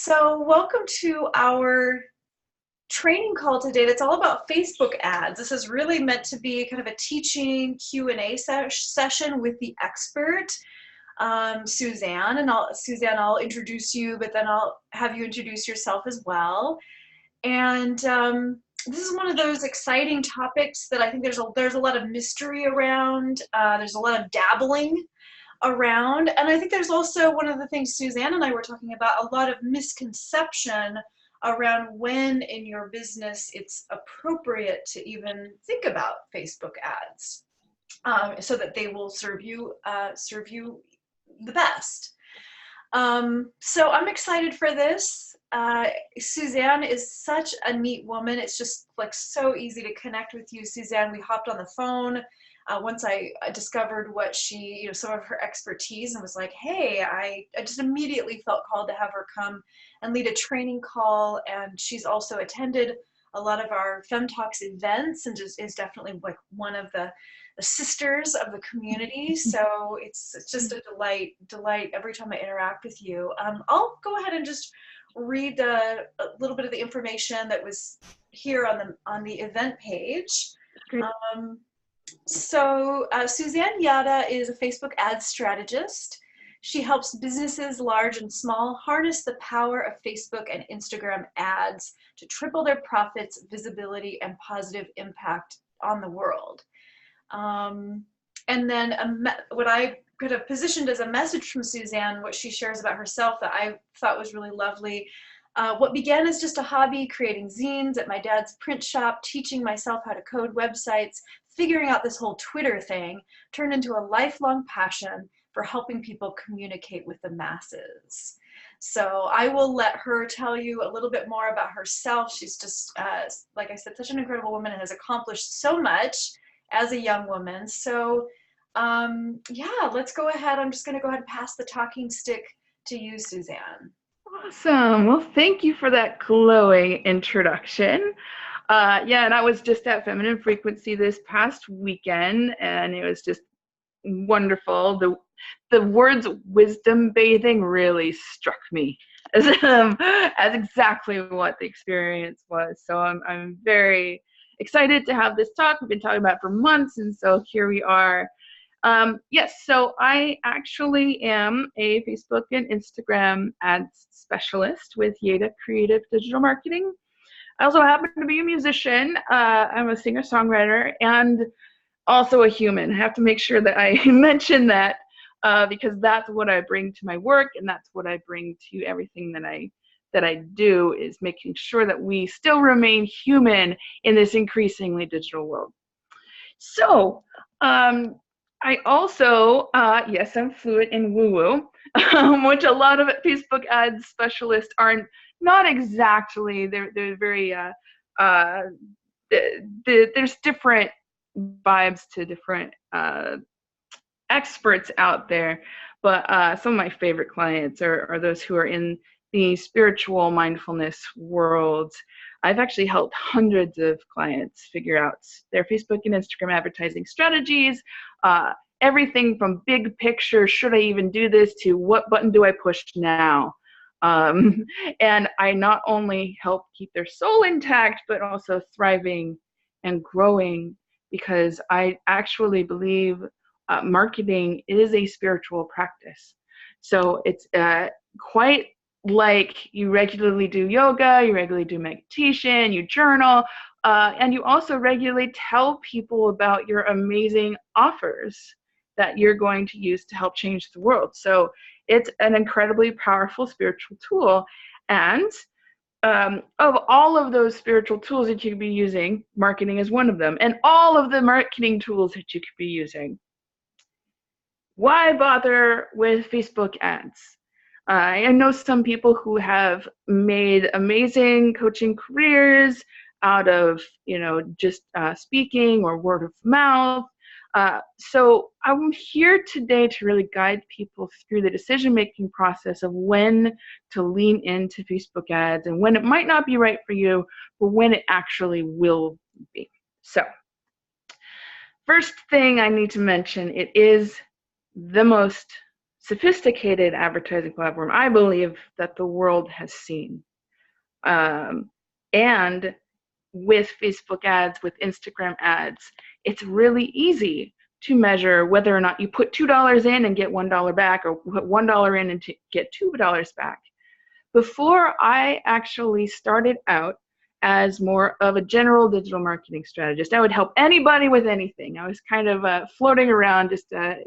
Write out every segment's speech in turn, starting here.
So welcome to our training call today that's all about Facebook ads. This is really meant to be kind of a teaching Q&A session with the expert, Suzanne. And Suzanne, I'll introduce you, but then I'll have you introduce yourself as well. And this is one of those exciting topics that I think there's a lot of mystery around. There's a lot of dabbling around. And I think there's also one of the things Suzanne and I were talking about, a lot of misconception around when in your business it's appropriate to even think about Facebook ads, so that they will serve you the best. So I'm excited for this. Suzanne is such a neat woman. It's just like so easy to connect with you, Suzanne. We hopped on the phone once I discovered what she, some of her expertise, and was like, hey, I just immediately felt called to have her come and lead a training call. And she's also attended a lot of our FemTalks events and is definitely like one of the sisters of the community. So it's just a delight every time I interact with you. I'll go ahead and just read a little bit of the information that was here on the event page. Great. Suzanne Yada is a Facebook ads strategist. She helps businesses large and small harness the power of Facebook and Instagram ads to triple their profits, visibility, and positive impact on the world. And then what I could have positioned as a message from Suzanne, what she shares about herself that I thought was really lovely. What began as just a hobby, creating zines at my dad's print shop, teaching myself how to code websites, figuring out this whole Twitter thing, turned into a lifelong passion for helping people communicate with the masses. So I will let her tell you a little bit more about herself. She's just, like I said, such an incredible woman and has accomplished so much as a young woman. So yeah, let's go ahead. I'm just going to go ahead and pass the talking stick to you, Suzanne. Awesome. Well, thank you for that glowing introduction. Yeah, and I was just at Feminine Frequency this past weekend, and it was just wonderful. The words wisdom bathing really struck me as exactly what the experience was. So I'm very excited to have this talk. We've been talking about it for months, and so here we are. Yes, so I actually am a Facebook and Instagram ads specialist with Yada Creative Digital Marketing. I also happen to be a musician. I'm a singer-songwriter and also a human. I have to make sure that I mention that because that's what I bring to my work, and that's what I bring to everything that I do, is making sure that we still remain human in this increasingly digital world. So I also, yes, I'm fluent in woo-woo, which a lot of Facebook ads specialists are not exactly. They're very, there's different vibes to different experts out there, but some of my favorite clients are those who are in the spiritual mindfulness world. I've actually helped hundreds of clients figure out their Facebook and Instagram advertising strategies, everything from big picture, should I even do this, to what button do I push now? And I not only help keep their soul intact, but also thriving and growing, because I actually believe marketing is a spiritual practice. So it's quite like you regularly do yoga, you regularly do meditation, you journal, and you also regularly tell people about your amazing offers that you're going to use to help change the world. So it's an incredibly powerful spiritual tool. And of all of those spiritual tools that you could be using, marketing is one of them. And all of the marketing tools that you could be using, why bother with Facebook ads? I know some people who have made amazing coaching careers out of, just speaking or word of mouth. So I'm here today to really guide people through the decision-making process of when to lean into Facebook ads and when it might not be right for you, but when it actually will be. So first thing I need to mention, it is the most sophisticated advertising platform I believe that the world has seen. And with Facebook ads, with Instagram ads, it's really easy to measure whether or not you put $2 in and get $1 back, or put $1 in and get $2 back. Before I actually started out as more of a general digital marketing strategist, I would help anybody with anything. I was kind of floating around, just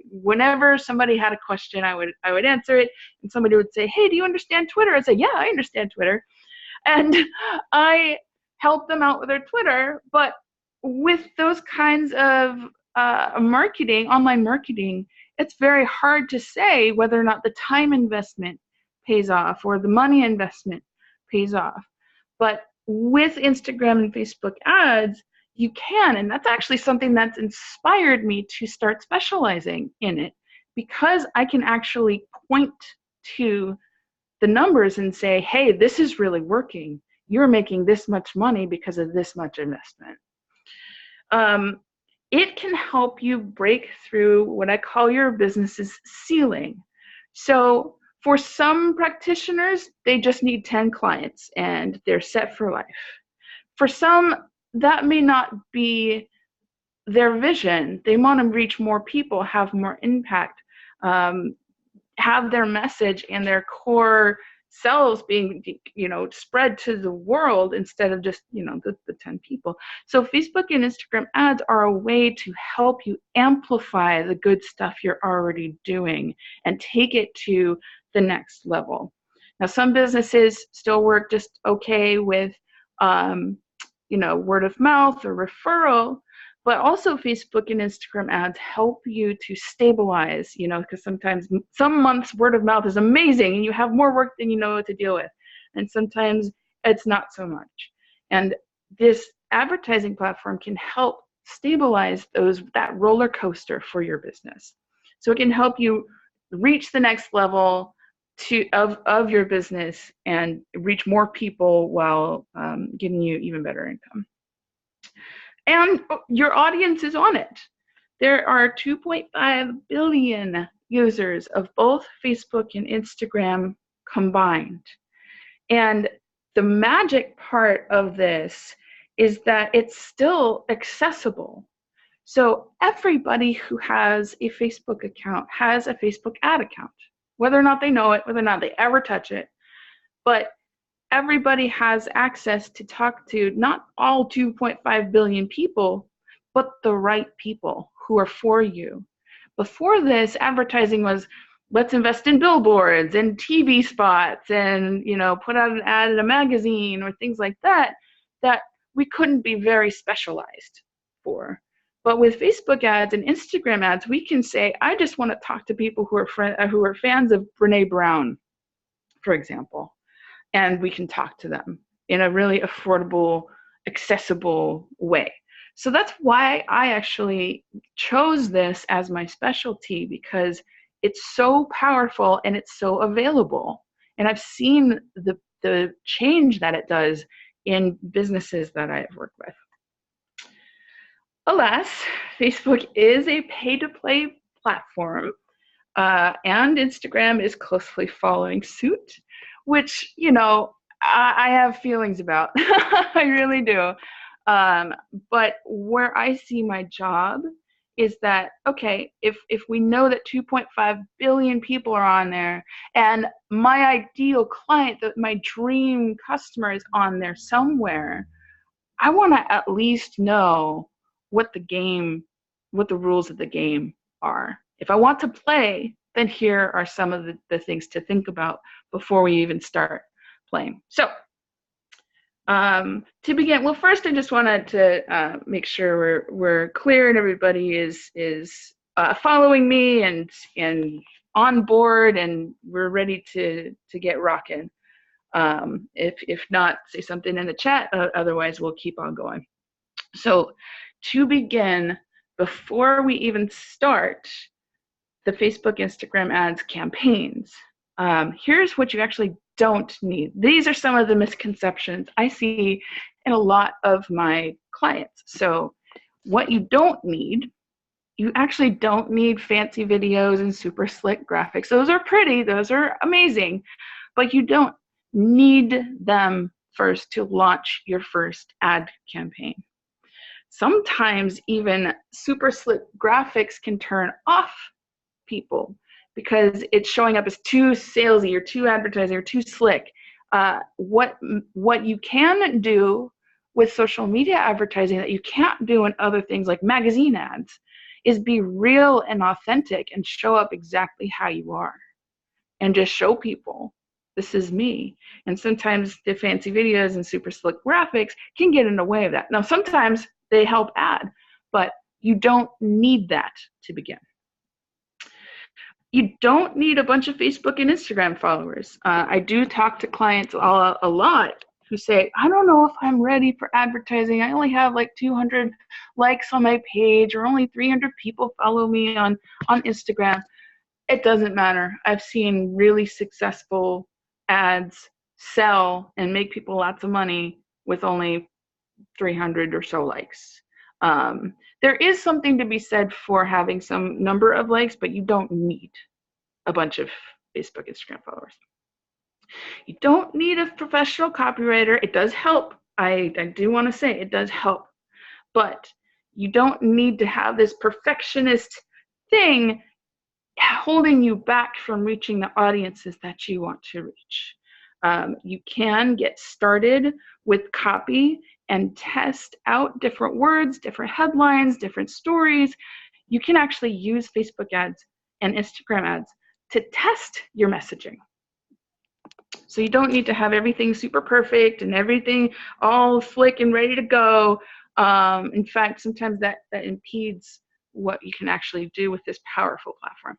whenever somebody had a question, I would answer it, and somebody would say, "Hey, do you understand Twitter?" I'd say, "Yeah, I understand Twitter," and I help them out with their Twitter. But with those kinds of marketing, online marketing, it's very hard to say whether or not the time investment pays off or the money investment pays off. But with Instagram and Facebook ads, you can, and that's actually something that's inspired me to start specializing in it, because I can actually point to the numbers and say, hey, this is really working. You're making this much money because of this much investment. It can help you break through what I call your business's ceiling. So for some practitioners, they just need 10 clients and they're set for life. For some, that may not be their vision. They want to reach more people, have more impact, have their message and their core selves being, spread to the world instead of just, the 10 people. So Facebook and Instagram ads are a way to help you amplify the good stuff you're already doing and take it to the next level. Now, some businesses still work just okay with, word of mouth or referral, but also Facebook and Instagram ads help you to stabilize, because sometimes some months word of mouth is amazing and you have more work than you know what to deal with. And sometimes it's not so much. And this advertising platform can help stabilize that roller coaster for your business. So it can help you reach the next level of your business and reach more people while giving you even better income. And your audience is on it. There are 2.5 billion users of both Facebook and Instagram combined. And the magic part of this is that it's still accessible. So everybody who has a Facebook account has a Facebook ad account, whether or not they know it, whether or not they ever touch it. But everybody has access to talk to not all 2.5 billion people, but the right people who are for you. Before this, advertising was, let's invest in billboards and TV spots and, put out an ad in a magazine or things like that we couldn't be very specialized for. But with Facebook ads and Instagram ads, we can say, I just want to talk to people who are fans of Brene Brown, for example. And we can talk to them in a really affordable, accessible way. So that's why I actually chose this as my specialty, because it's so powerful and it's so available. And I've seen the change that it does in businesses that I've worked with. Alas, Facebook is a pay-to-play platform, and Instagram is closely following suit, which, I have feelings about. I really do. But where I see my job is that, okay, if we know that 2.5 billion people are on there and my ideal client, my dream customer is on there somewhere, I want to at least know what the rules of the game are. If I want to play, then here are some of the things to think about before we even start playing. So to begin, well, first I just wanted to make sure we're clear and everybody is following me and on board, and we're ready to get rocking. If not, say something in the chat. Otherwise, we'll keep on going. So to begin, before we even start the Facebook, Instagram ads campaigns, here's what you actually don't need. These are some of the misconceptions I see in a lot of my clients. So what you don't need you actually don't need fancy videos and super slick graphics. Those are pretty, those are amazing, but you don't need them first to launch your first ad campaign. Sometimes even super slick graphics can turn off people because it's showing up as too salesy or too advertising or too slick. What you can do with social media advertising that you can't do in other things like magazine ads is be real and authentic and show up exactly how you are and just show people this is me. And sometimes the fancy videos and super slick graphics can get in the way of that. Now, sometimes they help add, but you don't need that to begin. You don't need a bunch of Facebook and Instagram followers. I do talk to clients a lot who say, I don't know if I'm ready for advertising. I only have like 200 likes on my page, or only 300 people follow me on Instagram. It doesn't matter. I've seen really successful ads sell and make people lots of money with only 300 or so likes. There is something to be said for having some number of likes, but you don't need a bunch of Facebook, Instagram followers. You don't need a professional copywriter. It does help. I do want to say it does help, but you don't need to have this perfectionist thing holding you back from reaching the audiences that you want to reach. You can get started with copy and test out different words, different headlines, different stories. You can actually use Facebook ads and Instagram ads to test your messaging. So you don't need to have everything super perfect and everything all slick and ready to go. In fact, sometimes that impedes what you can actually do with this powerful platform.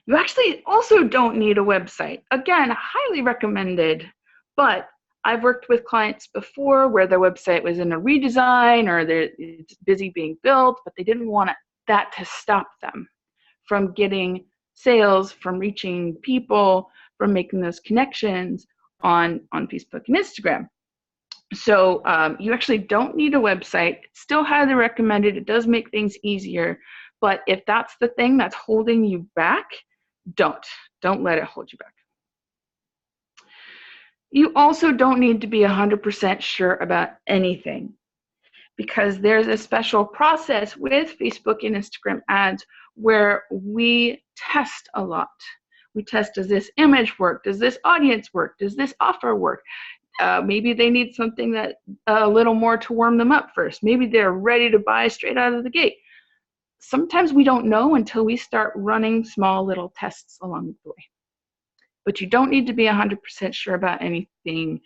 You actually also don't need a website. Again, highly recommended, but I've worked with clients before where their website was in a redesign or it's busy being built, but they didn't want that to stop them from getting sales, from reaching people, from making those connections on Facebook and Instagram. So you actually don't need a website. It's still highly recommended. It does make things easier. But if that's the thing that's holding you back, don't let it hold you back. You also don't need to be 100% sure about anything, because there's a special process with Facebook and Instagram ads where we test a lot. We test, does this image work? Does this audience work? Does this offer work? Maybe they need something that a little more to warm them up first. Maybe they're ready to buy straight out of the gate. Sometimes we don't know until we start running small little tests along the way. But you don't need to be 100% sure about anything.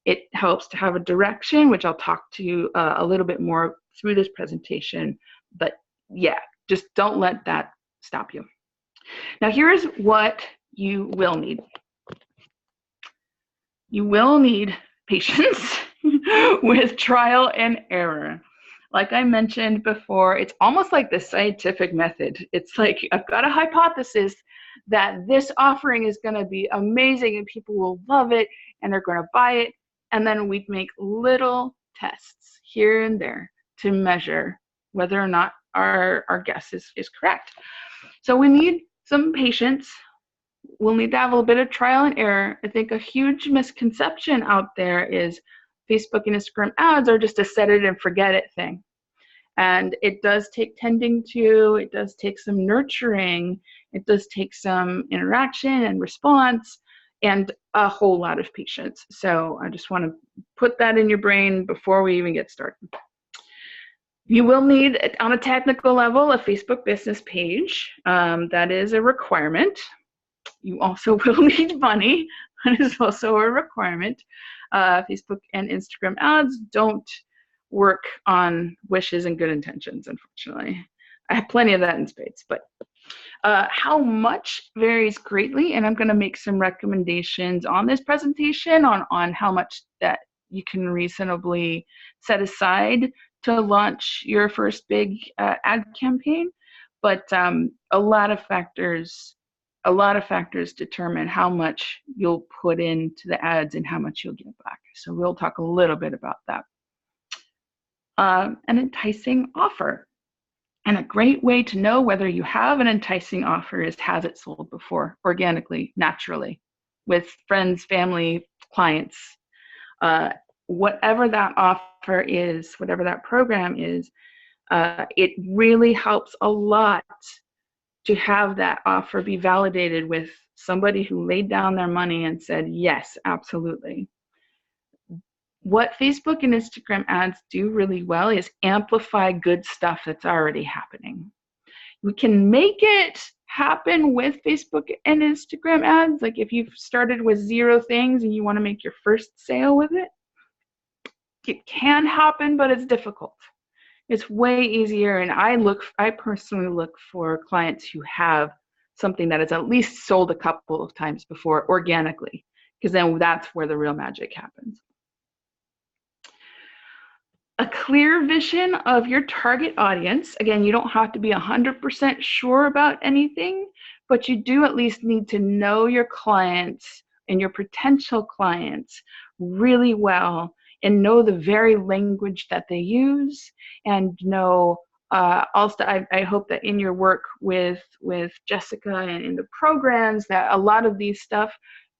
It helps to have a direction, which I'll talk to you a little bit more through this presentation. But yeah, just don't let that stop you. Now, here's what you will need. You will need patience with trial and error. Like I mentioned before, it's almost like the scientific method. It's like, I've got a hypothesis that this offering is going to be amazing and people will love it and they're going to buy it. And then we make little tests here and there to measure whether or not our guess is correct. So we need some patience. We'll need to have a little bit of trial and error. I think a huge misconception out there is Facebook and Instagram ads are just a set it and forget it thing. And it does take tending to, it does take some nurturing, it does take some interaction and response and a whole lot of patience. So I just want to put that in your brain before we even get started. You will need, on a technical level, a Facebook business page. That is a requirement. You also will need money. That is also a requirement. Facebook and Instagram ads don't work on wishes and good intentions, unfortunately. I have plenty of that in spades, but how much varies greatly, and I'm going to make some recommendations on this presentation on how much that you can reasonably set aside to launch your first big ad campaign. But a lot of factors determine how much you'll put into the ads and how much you'll get back. So we'll talk a little bit about that. An enticing offer. And a great way to know whether you have an enticing offer is, has it sold before, organically, naturally, with friends, family, clients. Whatever that offer is, whatever that program is, it really helps a lot to have that offer be validated with somebody who laid down their money and said, yes, absolutely. What Facebook and Instagram ads do really well is amplify good stuff that's already happening. We can make it happen with Facebook and Instagram ads. Like if you've started with 0 things and you want to make your first sale with it, it can happen, but it's difficult. It's way easier. And I personally look for clients who have something that has at least sold a couple of times before organically, because then that's where the real magic happens. A clear vision of your target audience. Again, you don't have to be 100% sure about anything, but you do at least need to know your clients and your potential clients really well, and know the very language that they use, and know also, I hope that in your work with Jessica and in the programs, that a lot of these stuff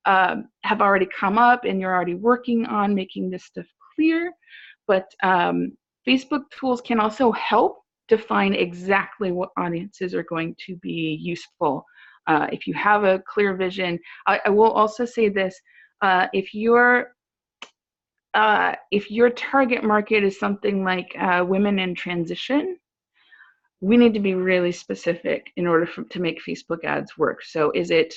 have already come up and you're already working on making this stuff clear. But Facebook tools can also help define exactly what audiences are going to be useful. If you have a clear vision, I will also say this: if your target market is something like women in transition, we need to be really specific in order to make Facebook ads work. So is it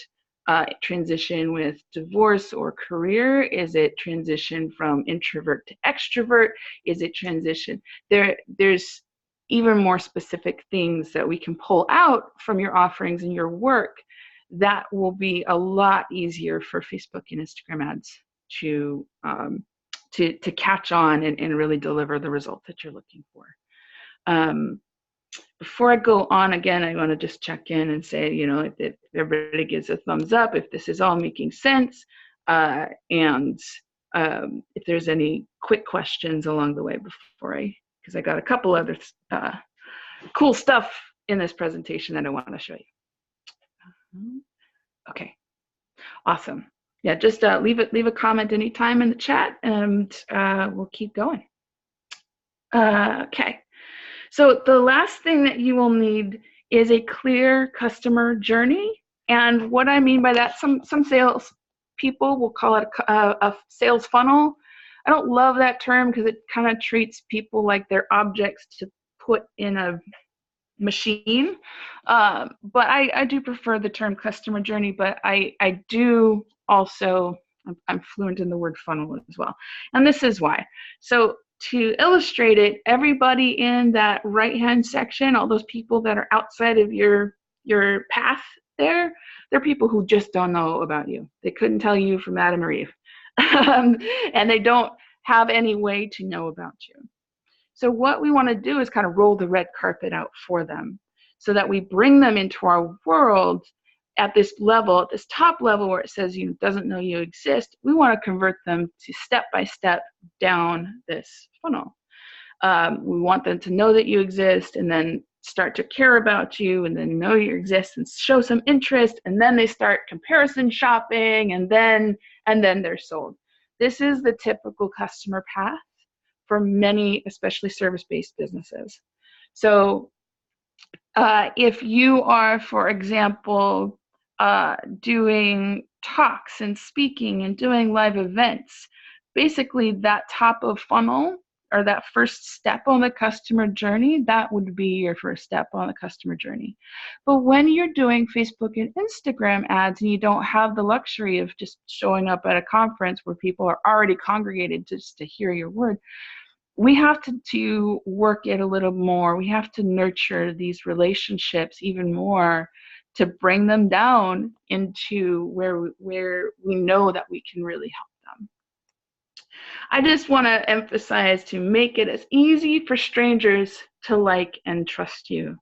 transition with divorce or career? Is it transition from introvert to extrovert? Is it transition? There's even more specific things that we can pull out from your offerings and your work that will be a lot easier for Facebook and Instagram ads to catch on and really deliver the result that you're looking for. Before I go on, again, I want to just check in and say, if everybody gives a thumbs up, if this is all making sense, and if there's any quick questions along the way because I got a couple other cool stuff in this presentation that I want to show you. Okay, awesome. Yeah, just leave a comment anytime in the chat, and we'll keep going. Okay. So the last thing that you will need is a clear customer journey. And what I mean by that, some sales people will call it a sales funnel. I don't love that term because it kind of treats people like they're objects to put in a machine. But I do prefer the term customer journey, but I do also, I'm fluent in the word funnel as well. And this is why. So to illustrate it, everybody in that right-hand section, all those people that are outside of your path there, they're people who just don't know about you. They couldn't tell you from Adam or Eve. And they don't have any way to know about you. So what we want to do is kind of roll the red carpet out for them so that we bring them into our world at this level, at this top level where it says doesn't know you exist. We want to convert them to step by step down this funnel. We want them to know that you exist, and then start to care about you, and then know you exist and show some interest, and then they start comparison shopping, and then they're sold. This is the typical customer path for many, especially service-based businesses. So if you are, for example, doing talks and speaking and doing live events, basically that top of funnel, or that first step on the customer journey, that would be your first step on the customer journey. But when you're doing Facebook and Instagram ads and you don't have the luxury of just showing up at a conference where people are already congregated just to hear your word, we have to work it a little more. We have to nurture these relationships even more to bring them down into where we know that we can really help them. I just want to emphasize to make it as easy for strangers to like and trust you,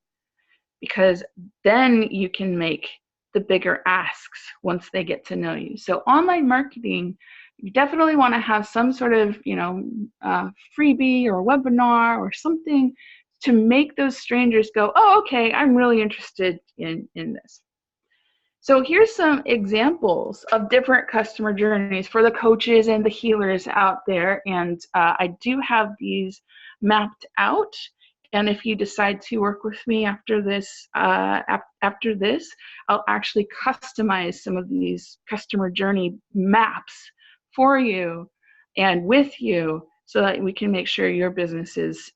because then you can make the bigger asks once they get to know you. So online marketing, you definitely want to have some sort of freebie or webinar or something to make those strangers go, oh, okay, I'm really interested in this. So here's some examples of different customer journeys for the coaches and the healers out there. And I do have these mapped out. And if you decide to work with me after this, I'll actually customize some of these customer journey maps for you and with you, so that we can make sure your business is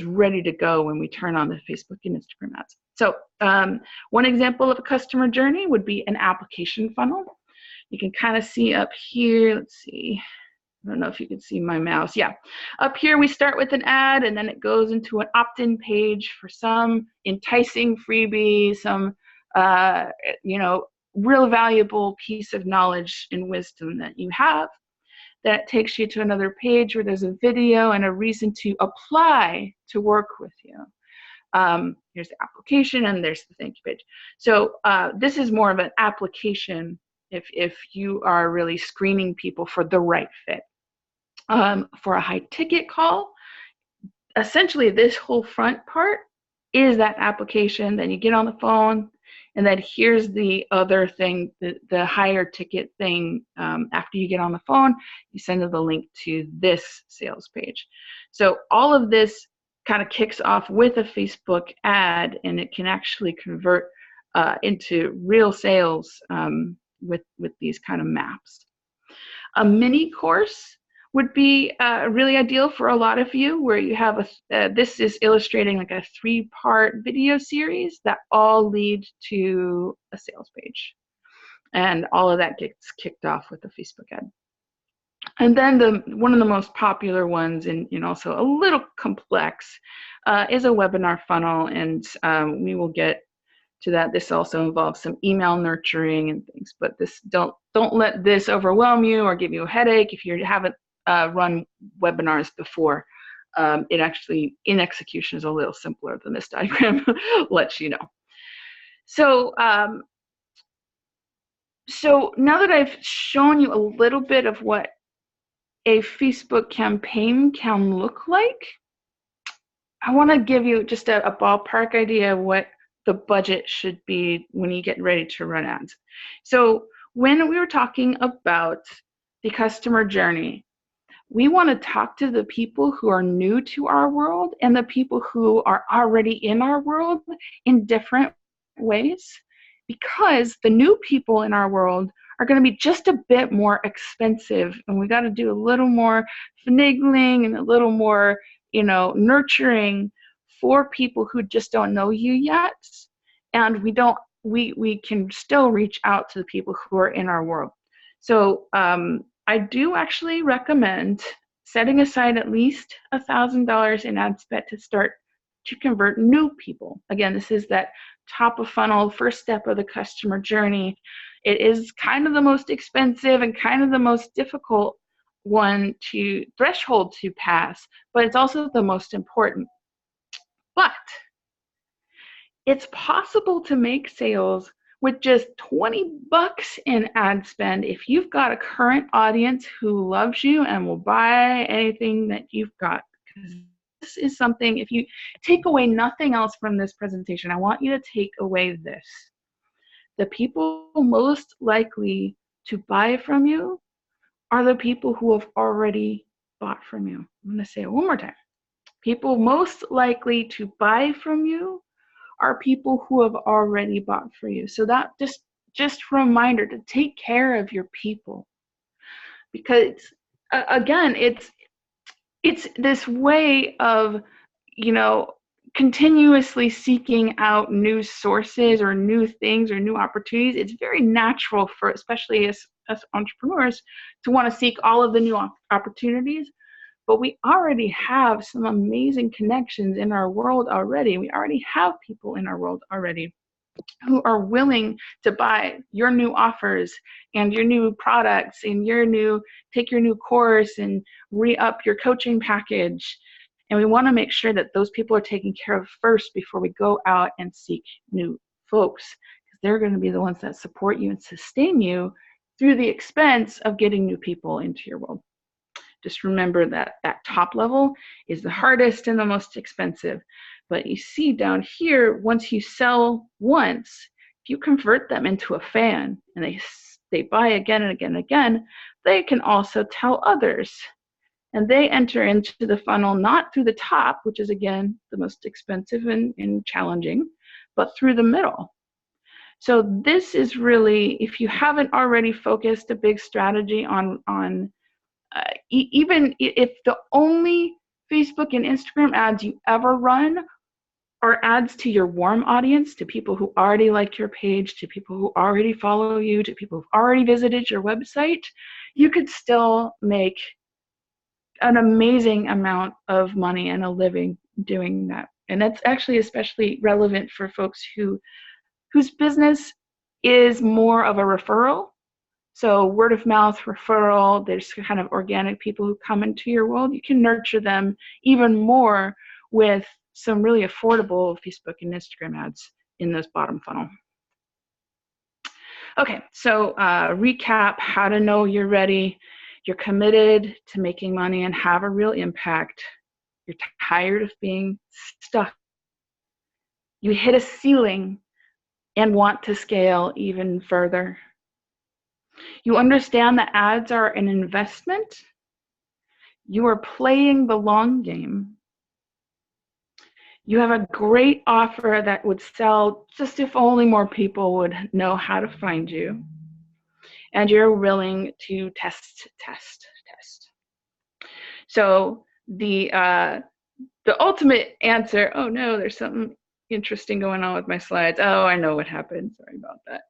ready to go when we turn on the Facebook and Instagram ads. So one example of a customer journey would be an application funnel. You can kind of see up here, let's see, I don't know if you can see my mouse. Yeah, up here we start with an ad, and then it goes into an opt-in page for some enticing freebie, some real valuable piece of knowledge and wisdom that you have. That takes you to another page where there's a video and a reason to apply to work with you. Here's the application, and there's the thank you page. So this is more of an application if you are really screening people for the right fit. For a high ticket call, essentially this whole front part is that application. Then you get on the phone, and then here's the other thing, the higher ticket thing. After you get on the phone, you send them the link to this sales page. So all of this kind of kicks off with a Facebook ad, and it can actually convert into real sales with these kind of maps. A mini course would be really ideal for a lot of you, where you have this is illustrating like a 3-part video series that all lead to a sales page. And all of that gets kicked off with a Facebook ad. And then one of the most popular ones, and also a little complex, is a webinar funnel, and we will get to that. This also involves some email nurturing and things, but don't let this overwhelm you or give you a headache if you haven't run webinars before. It actually, in execution, is a little simpler than this diagram lets you know. So now that I've shown you a little bit of what a Facebook campaign can look like, I want to give you just a ballpark idea of what the budget should be when you get ready to run ads. So when we were talking about the customer journey, we want to talk to the people who are new to our world and the people who are already in our world in different ways, because the new people in our world are going to be just a bit more expensive, and we got to do a little more finagling and a little more, nurturing for people who just don't know you yet. And we can still reach out to the people who are in our world. So I do actually recommend setting aside at least $1,000 in ad spend to start to convert new people. Again, this is that top of funnel, first step of the customer journey. It is kind of the most expensive and kind of the most difficult threshold to pass, but it's also the most important. But it's possible to make sales with just $20 in ad spend if you've got a current audience who loves you and will buy anything that you've got. Because this is something, if you take away nothing else from this presentation, I want you to take away this. The people most likely to buy from you are the people who have already bought from you. I'm going to say it one more time. People most likely to buy from you are people who have already bought for you. So that just a reminder to take care of your people, because again, it's this way of continuously seeking out new sources or new things or new opportunities. It's very natural for, especially as entrepreneurs, to want to seek all of the new opportunities. But we already have some amazing connections in our world already. We already have people in our world already who are willing to buy your new offers and your new products and take your new course and re-up your coaching package. And we want to make sure that those people are taken care of first before we go out and seek new folks, because they're going to be the ones that support you and sustain you through the expense of getting new people into your world. Just remember that that top level is the hardest and the most expensive. But you see down here, once you sell once, if you convert them into a fan and they buy again and again and again, they can also tell others. And they enter into the funnel not through the top, which is again the most expensive and challenging, but through the middle. So this is really, if you haven't already focused a big strategy on even if the only Facebook and Instagram ads you ever run are ads to your warm audience, to people who already like your page, to people who already follow you, to people who've already visited your website, you could still make an amazing amount of money and a living doing that. And that's actually especially relevant for folks whose business is more of a referral. So word of mouth referral, there's kind of organic people who come into your world. You can nurture them even more with some really affordable Facebook and Instagram ads in this bottom funnel. Okay, so recap, how to know you're ready. You're committed to making money and have a real impact. You're tired of being stuck. You hit a ceiling and want to scale even further. You understand that ads are an investment. You are playing the long game. You have a great offer that would sell just if only more people would know how to find you. And you're willing to test. So the ultimate answer, oh no, there's something interesting going on with my slides. Oh, I know what happened. Sorry about that.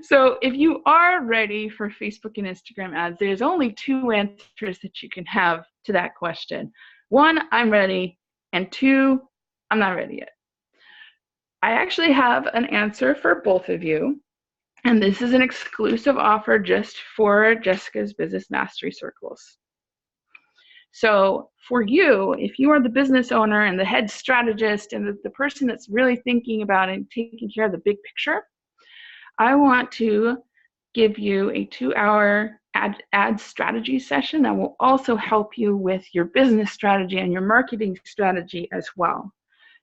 So if you are ready for Facebook and Instagram ads, there's only two answers that you can have to that question. One, I'm ready, and two, I'm not ready yet. I actually have an answer for both of you, and this is an exclusive offer just for Jessica's Business Mastery Circles. So for you, if you are the business owner and the head strategist and the person that's really thinking about and taking care of the big picture, I want to give you a 2-hour ad strategy session that will also help you with your business strategy and your marketing strategy as well.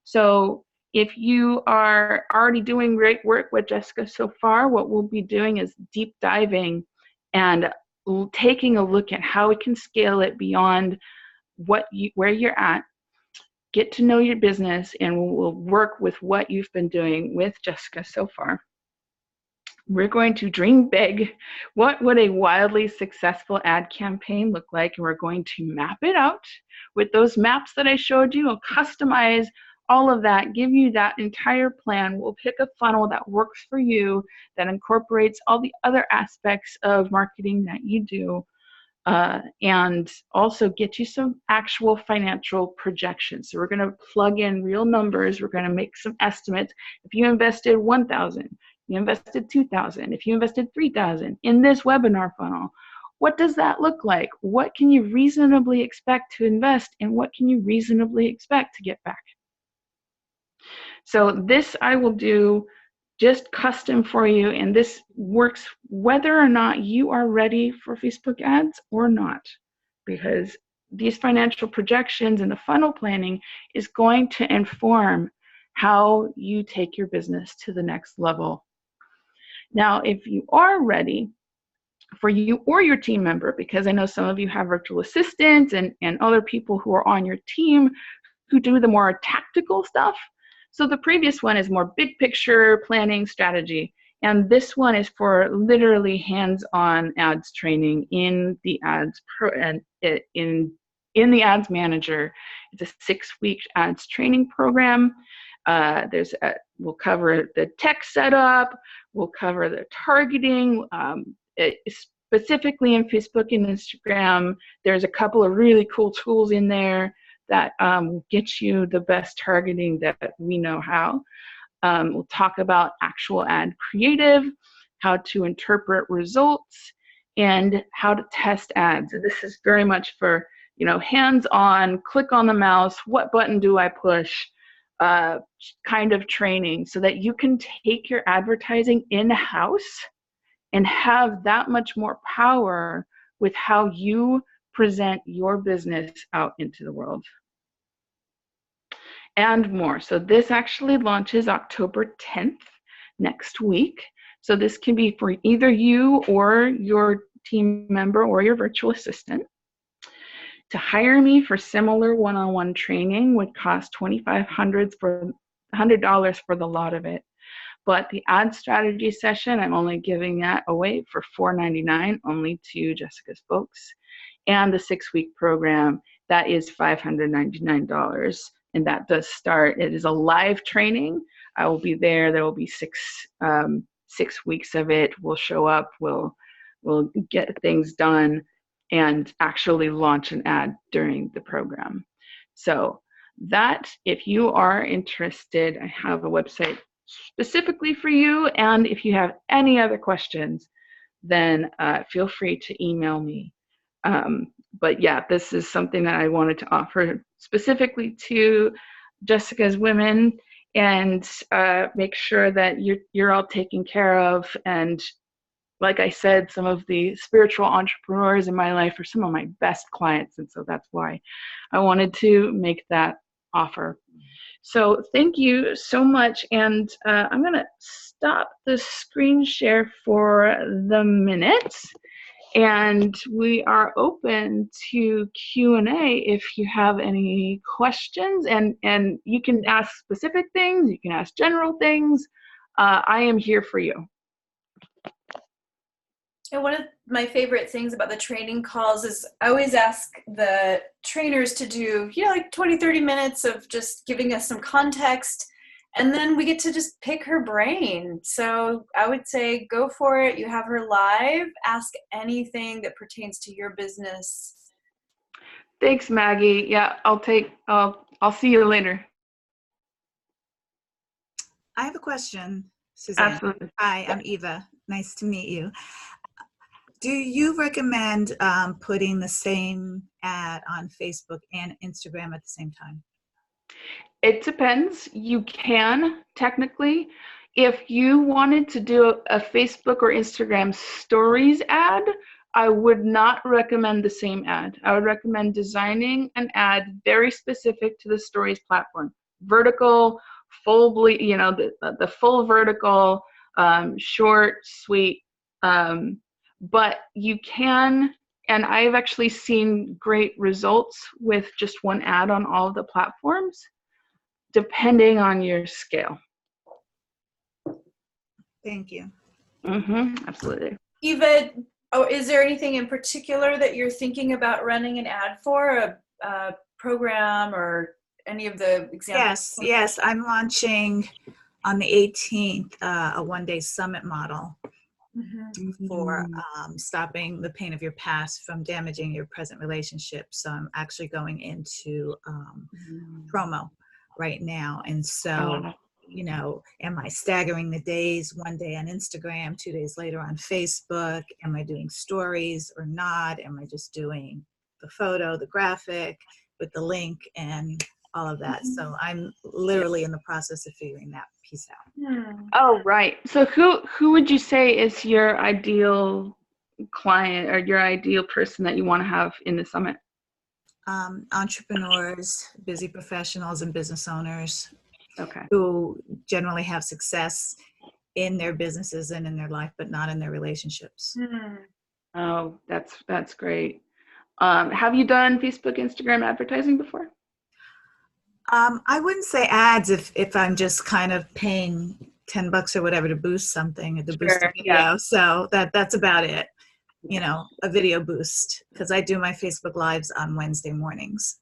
So if you are already doing great work with Jessica so far, what we'll be doing is deep diving and taking a look at how we can scale it beyond where you're at, get to know your business, and we'll work with what you've been doing with Jessica so far. We're going to dream big. What would a wildly successful ad campaign look like? And we're going to map it out with those maps that I showed you. We'll customize all of that, give you that entire plan. We'll pick a funnel that works for you, that incorporates all the other aspects of marketing that you do, and also get you some actual financial projections. So we're going to plug in real numbers. We're going to make some estimates. If you invested $1,000, you invested $2,000, if you invested $3,000 in this webinar funnel, what does that look like? What can you reasonably expect to invest, and what can you reasonably expect to get back? So this I will do just custom for you, and this works whether or not you are ready for Facebook ads or not, because these financial projections and the funnel planning is going to inform how you take your business to the next level. Now, if you are ready, for you or your team member, because I know some of you have virtual assistants and other people who are on your team who do the more tactical stuff. So the previous one is more big picture planning strategy, and this one is for literally hands-on ads training in the ads in the ads manager. It's a 6-week ads training program. We'll cover the tech setup, we'll cover the targeting, specifically in Facebook and Instagram. There's a couple of really cool tools in there that will get you the best targeting that we know how. We'll talk about actual ad creative, how to interpret results, and how to test ads. And this is very much for, hands-on, click on the mouse, what button do I push, kind of training, so that you can take your advertising in-house and have that much more power with how you present your business out into the world. And more. So this actually launches October 10th, next week. So this can be for either you or your team member or your virtual assistant. To hire me for similar one-on-one training would cost $2,500 for $100 for the lot of it. But the ad strategy session, I'm only giving that away for $499 only to Jessica's folks. And the 6-week program, that is $599. And that does start, it is a live training. I will be there. There will be six weeks of it. We'll show up, we'll get things done and actually launch an ad during the program. So that, if you are interested, I have a website specifically for you. And if you have any other questions, then feel free to email me. But yeah, this is something that I wanted to offer specifically to Jessica's women and make sure that you're all taken care of. And like I said, some of the spiritual entrepreneurs in my life are some of my best clients. And so that's why I wanted to make that offer. So thank you so much. And I'm going to stop the screen share for the minute. And we are open to Q&A if you have any questions. And you can ask specific things. You can ask general things. I am here for you. And one of my favorite things about the training calls is I always ask the trainers to do, like 20, 30 minutes of just giving us some context, and then we get to just pick her brain. So I would say go for it. You have her live. Ask anything that pertains to your business. Thanks, Maggie. Yeah, I'll see you later. I have a question, Suzanne. Absolutely. Hi, I'm Eva. Nice to meet you. Do you recommend putting the same ad on Facebook and Instagram at the same time? It depends. You can technically. If you wanted to do a Facebook or Instagram stories ad, I would not recommend the same ad. I would recommend designing an ad very specific to the stories platform. Vertical, full, the full vertical, short, sweet. But you can, and I've actually seen great results with just one ad on all of the platforms, depending on your scale. Thank you. Absolutely. Eva, is there anything in particular that you're thinking about running an ad for, a program or any of the examples? Yes. I'm launching on the 18th a one-day summit model for stopping the pain of your past from damaging your present relationship. So I'm actually going into promo right now. And so, am I staggering the days, one day on Instagram, 2 days later on Facebook? Am I doing stories or not? Am I just doing the photo, the graphic with the link and all of that? So I'm literally in the process of figuring that piece out. Oh, right. So who would you say is your ideal client or your ideal person that you want to have in the summit? Entrepreneurs, busy professionals, and business owners. Okay. Who generally have success in their businesses and in their life, but not in their relationships. Oh, that's great. Have you done Facebook, Instagram advertising before? I wouldn't say ads if I'm just kind of paying $10 or whatever to boost something, to boost a video. Yeah. So that's about it. A video boost, because I do my Facebook Lives on Wednesday mornings.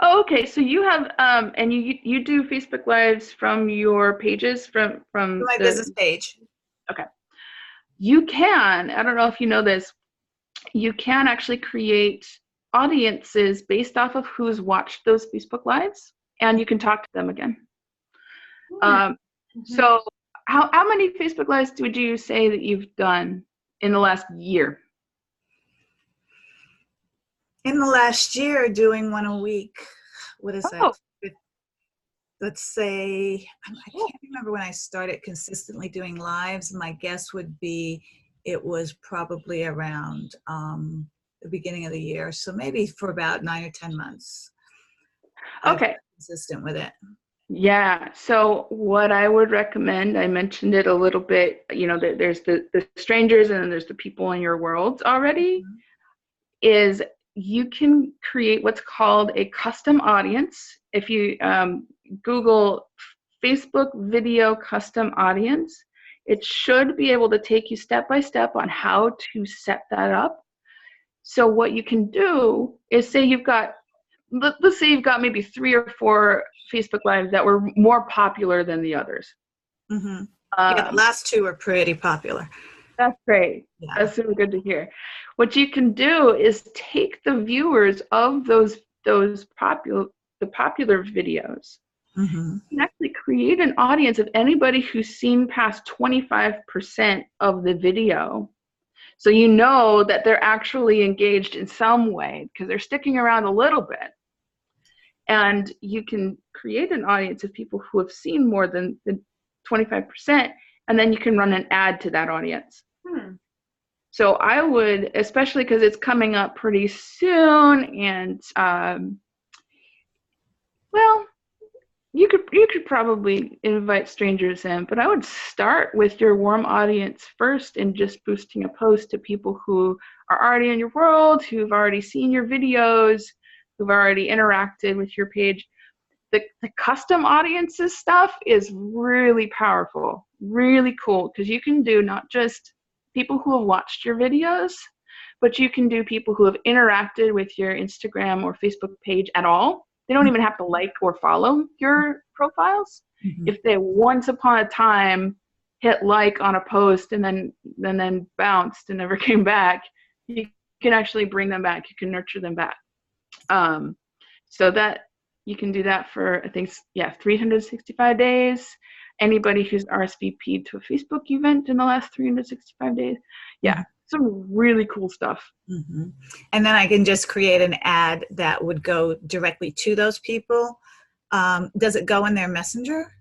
Oh, okay. So you have and you do Facebook Lives from your pages from my business page. Okay. You can, I don't know if you know this, you can actually create audiences based off of who's watched those Facebook Lives, and you can talk to them again. So how many Facebook Lives would you say that you've done in the last year? In the last year, doing one a week. What is that? Let's say, I can't remember when I started consistently doing lives. My guess would be it was probably around the beginning of the year. So maybe for about 9 or 10 months. I've Okay. been consistent with it. Yeah. So what I would recommend, I mentioned it a little bit, you know, there's the strangers and then there's the people in your world already, is you can create what's called a custom audience. If you Google Facebook video custom audience, it should be able to take you step by step on how to set that up. So what you can do is say let's say you've got maybe 3 or 4 Facebook Lives that were more popular than the others. Mm-hmm. Yeah, the last 2 are pretty popular. That's great. Yeah. That's super good to hear. What you can do is take the viewers of those popular videos. Mm-hmm. You can actually create an audience of anybody who's seen past 25% of the video. So you know that they're actually engaged in some way because they're sticking around a little bit. And you can create an audience of people who have seen more than 25%, and then you can run an ad to that audience. So I would, especially because it's coming up pretty soon, and well, you could probably invite strangers in, but I would start with your warm audience first and just boosting a post to people who are already in your world, who've already seen your videos, who've already interacted with your page. The custom audiences stuff is really powerful, really cool, because you can do not just people who have watched your videos, but you can do people who have interacted with your Instagram or Facebook page at all. They don't even have to like or follow your profiles. Mm-hmm. If they once upon a time hit like on a post and then bounced and never came back, you can actually bring them back. You can nurture them back. So that you can do that for, I think, 365 days. Anybody who's RSVP'd to a Facebook event in the last 365 days. Yeah, some really cool stuff. Mm-hmm. And then I can just create an ad that would go directly to those people. Does it go in their messenger?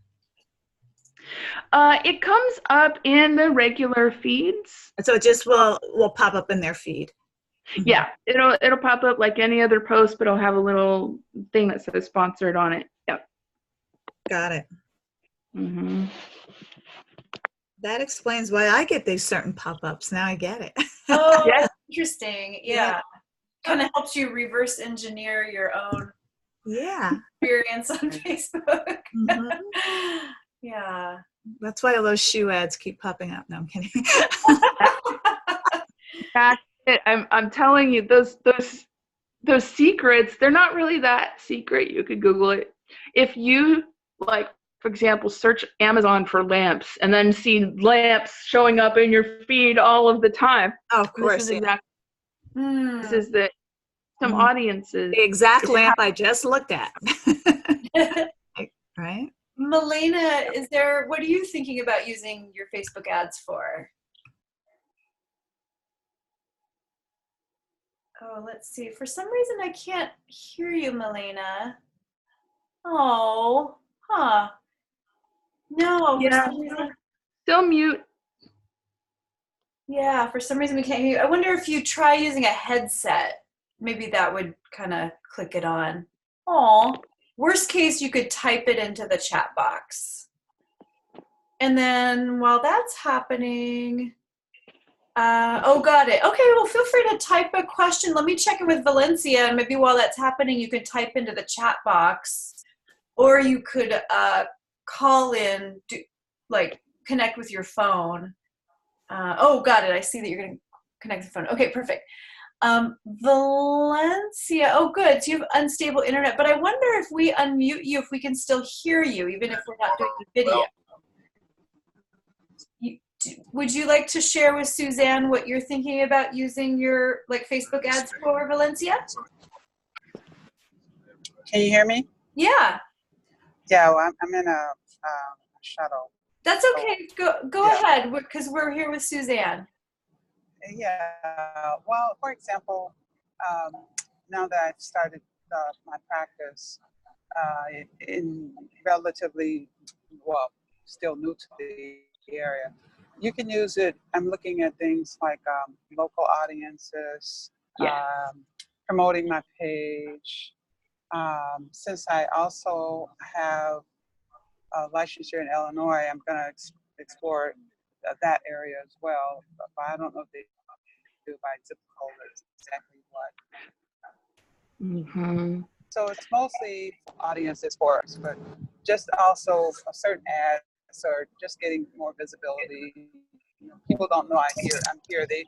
It comes up in the regular feeds. So it just will pop up in their feed. Yeah, it'll pop up like any other post, but it'll have a little thing that says sponsored on it. Yep. Got it. Mm-hmm. That explains why I get these certain pop-ups. Now I get it. Oh, Yeah. interesting. Yeah. Kind of helps you reverse engineer your own experience on Facebook. Mm-hmm. Yeah. That's why all those shoe ads keep popping up. No, I'm kidding. That's it. I'm telling you, those secrets, they're not really that secret. You could Google it. If you, like, for example, search Amazon for lamps and then see lamps showing up in your feed all of the time. Oh, of course. This is exactly. This is some audiences. The exact lamp I just looked at. Right? Milena, what are you thinking about using your Facebook ads for? Oh, let's see. For some reason, I can't hear you, Milena. Oh, huh. No, for some reason. Still mute. Yeah, for some reason we can't hear you. I wonder if you try using a headset. Maybe that would kind of click it on. Oh, worst case, you could type it into the chat box. And then while that's happening, got it. Okay, well, feel free to type a question. Let me check in with Valencia, and maybe while that's happening, you could type into the chat box, or you could call in, connect with your phone. Got it. I see that you're going to connect the phone. Okay, perfect. Valencia, good. So you have unstable internet, but I wonder if we unmute you, if we can still hear you, even if we're not doing the video. Would you like to share with Suzanne what you're thinking about using your Facebook ads for, Valencia? Can you hear me? Yeah. Yeah, well, I'm in a shuttle. That's okay. Go ahead, because we're here with Suzanne. Yeah. Well, for example, now that I've started my practice in relatively, still new to the area, you can use it. I'm looking at things like local audiences, promoting my page. Since I also have a licensure in Illinois, I'm going to explore that area as well. But I don't know if they do by zip code or exactly what. Mm-hmm. So it's mostly audiences for us, but just also a certain ads or just getting more visibility. People don't know I'm here. They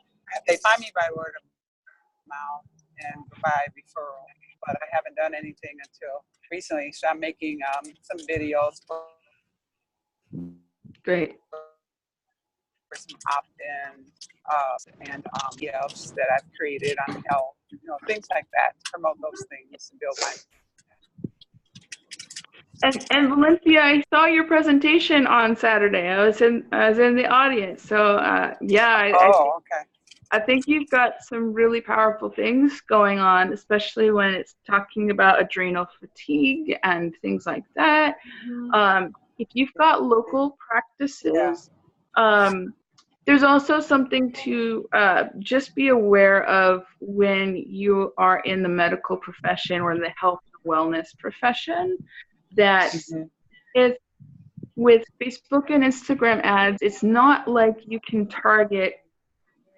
find me by word of mouth and by referral, but I haven't done anything until recently. So I'm making some videos for Great. some opt-in and gifts that I've created on health, things like that to promote those things and build my. And Valencia, I saw your presentation on Saturday. I was in the audience. So I think you've got some really powerful things going on, especially when it's talking about adrenal fatigue and things like that. If you've got local practices, there's also something to just be aware of when you are in the medical profession or in the health and wellness profession, that it's with Facebook and Instagram ads, it's not like you can target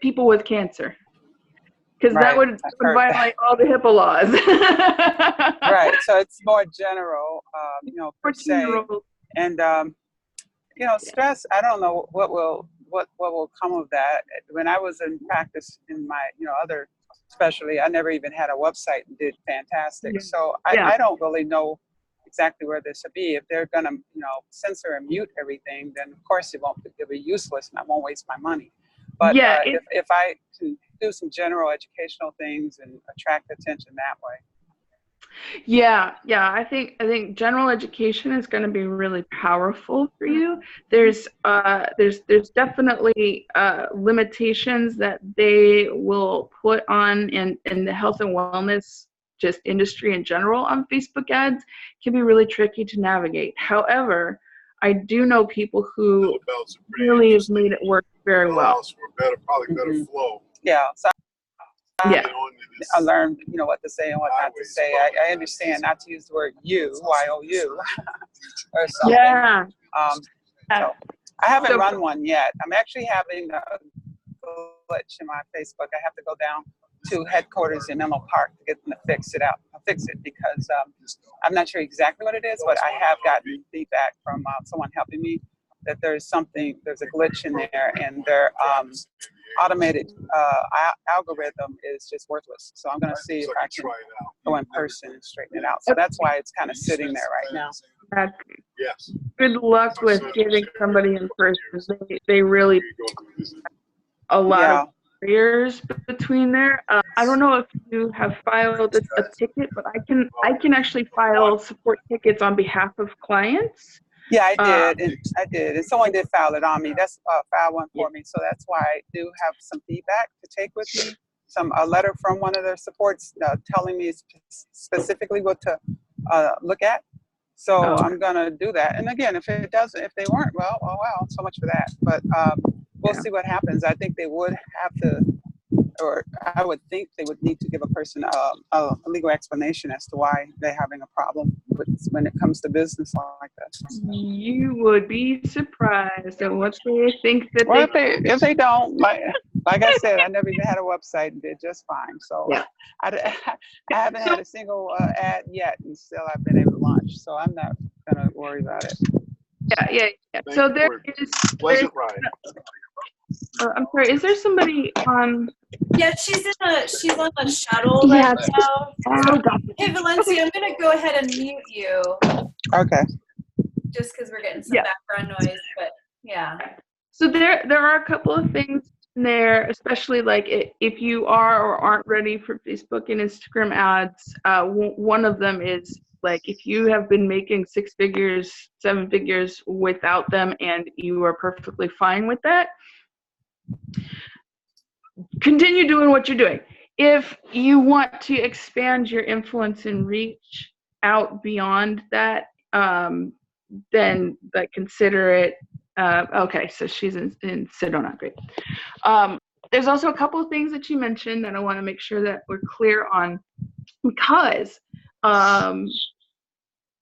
people with cancer, because that would violate all the HIPAA laws. Right. So it's more general, per se. And stress. I don't know what will come of that. When I was in practice in my other specialty, I never even had a website and did fantastic. So I don't really know exactly where this will be. If they're gonna censor and mute everything, then of course it'll be useless and I won't waste my money. But if I can do some general educational things and attract attention that way. I think general education is going to be really powerful for you. There's definitely limitations that they will put on in the health and wellness just industry in general on Facebook ads. Can be really tricky to navigate. However, I do know people who really have made it work very well. Probably better flow. Yeah. So I learned, what to say and what not to say. I understand not to use the word you, Y-O-U, or something. Yeah. So I haven't run one yet. I'm actually having a glitch in my Facebook. I have to go down to headquarters in Menlo Park to get them to fix it because I'm not sure exactly what it is, but I have gotten feedback from someone helping me that there's a glitch in there, and their automated algorithm is just worthless. So I'm going to see if I can go in person and straighten it out. So that's why it's kind of sitting there right now. Good luck with getting somebody in person. They really a lot of barriers between there. I don't know if you have filed a ticket, but I can actually file support tickets on behalf of clients. Yeah, I did, and someone did file it on me. That's file one for me, so that's why I do have some feedback to take with me. A letter from one of their supports telling me specifically what to look at. So I'm gonna do that. And again, if they weren't, well, oh well, so much for that. But we'll see what happens. I think they would have to, or I would think they would need to give a person a legal explanation as to why they're having a problem when it comes to business like that. You would be surprised at what they think that if they don't, like I said, I never even had a website and did just fine. So I haven't had a single ad yet, and still I've been able to launch. So I'm not gonna worry about it. Yeah. So there is. Pleasant ride. I'm sorry. Is there somebody on? Yeah, she's on a shuttle right now. Hey, Valencia, I'm gonna go ahead and mute you. Okay. Just because we're getting some background noise, but yeah. So there are a couple of things in there, especially like if you are or aren't ready for Facebook and Instagram ads. One of them is like if you have been making 6 figures, 7 figures without them, and you are perfectly fine with that, continue doing what you're doing. If you want to expand your influence and reach out beyond that, then consider it. Okay, so she's in Sedona, great. there's also a couple of things that you mentioned that I want to make sure that we're clear on, because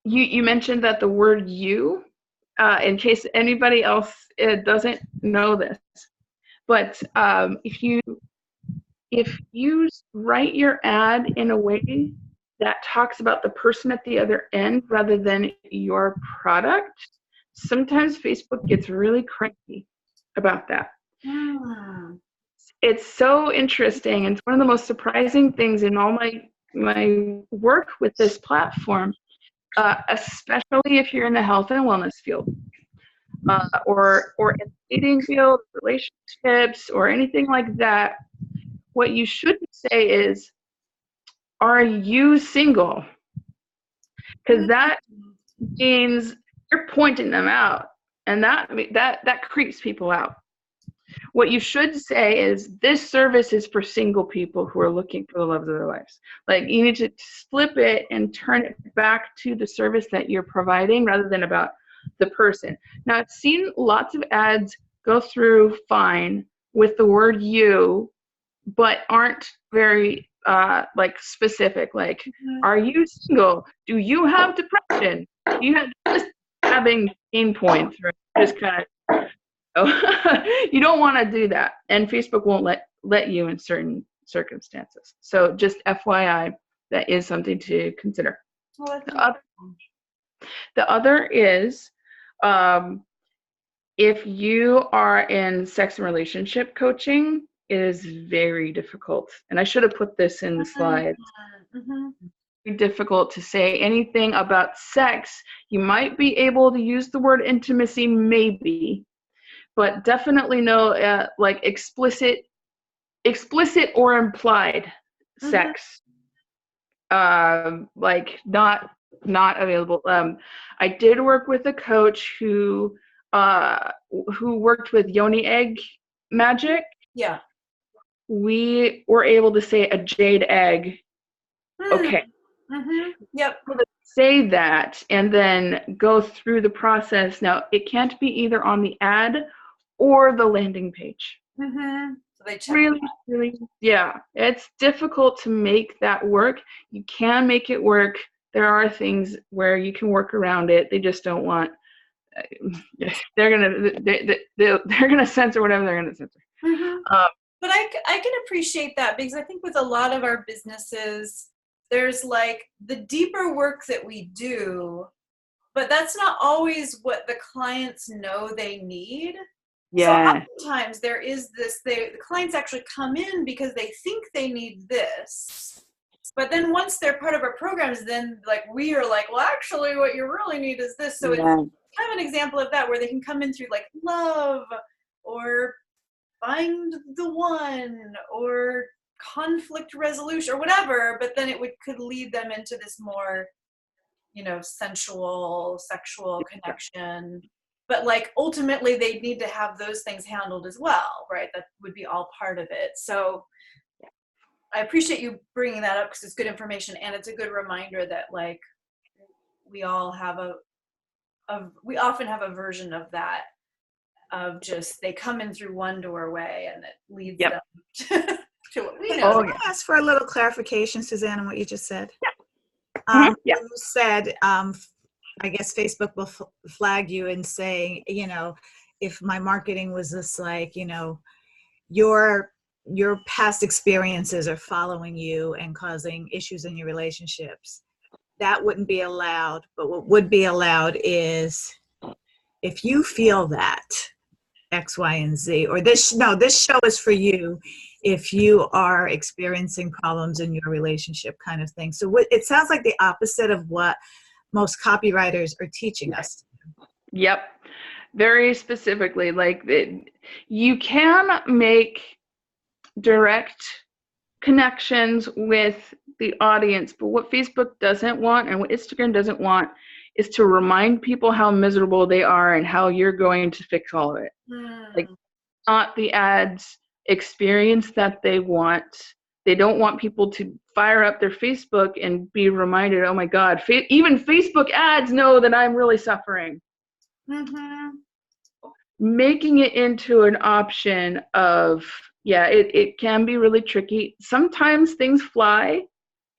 you mentioned that the word you, in case anybody else doesn't know this, but if you write your ad in a way that talks about the person at the other end rather than your product, sometimes Facebook gets really cranky about that. It's so interesting, and it's one of the most surprising things in all my work with this platform, especially if you're in the health and wellness field, or in the dating field, relationships, or anything like that. What you should say is, are you single? Because that means you're pointing them out, and that creeps people out. What you should say is, this service is for single people who are looking for the love of their lives. Like, you need to flip it and turn it back to the service that you're providing rather than about the person. Now, I've seen lots of ads go through fine with the word you, but aren't very like specific. Like, are you single? Do you have depression? Do you have just having pain points, or just kind of, you don't want to do that, and Facebook won't let you in certain circumstances. So just FYI, that is something to consider. The other is, if you are in sex and relationship coaching, it is very difficult, and I should have put this in the slides. Very difficult to say anything about sex. You might be able to use the word intimacy, maybe, but definitely no like explicit or implied sex. Like not available. I did work with a coach who worked with yoni egg magic. Yeah. We were able to say a jade egg. Okay. Yep. Say that and then go through the process. Now, it can't be either on the ad or the landing page. So they check really, yeah. It's difficult to make that work. You can make it work. There are things where you can work around it. They just don't want. They're gonna censor whatever they're gonna censor. But I can appreciate that, because I think with a lot of our businesses, there's like the deeper work that we do, but that's not always what the clients know they need. Yeah. So oftentimes there is this, the clients actually come in because they think they need this. But then once they're part of our programs, then like we are like, well, actually what you really need is this. So it's kind of an example of that, where they can come in through like love, or find the one, or conflict resolution, or whatever, but then it could lead them into this more, sensual, sexual connection. But like ultimately they need to have those things handled as well, right? That would be all part of it. So I appreciate you bringing that up, because it's good information, and it's a good reminder that like we all have we often have a version of that, of just they come in through one doorway and it leads them to what we know. Can I ask for a little clarification, Suzanne, on what you just said? You said, I guess Facebook will flag you and say, if my marketing was just like, your past experiences are following you and causing issues in your relationships, that wouldn't be allowed. But what would be allowed is, if you feel that X, Y, and Z, or this show is for you if you are experiencing problems in your relationship, kind of thing. So it sounds like the opposite of what most copywriters are teaching us. Yep. Very specifically, like you can make direct connections with the audience, but what Facebook doesn't want and what Instagram doesn't want is to remind people how miserable they are and how you're going to fix all of it. Like, not the ads experience that they want. They don't want people to fire up their Facebook and be reminded, oh my God, even Facebook ads know that I'm really suffering. Making it into an option of yeah, it can be really tricky. Sometimes things fly,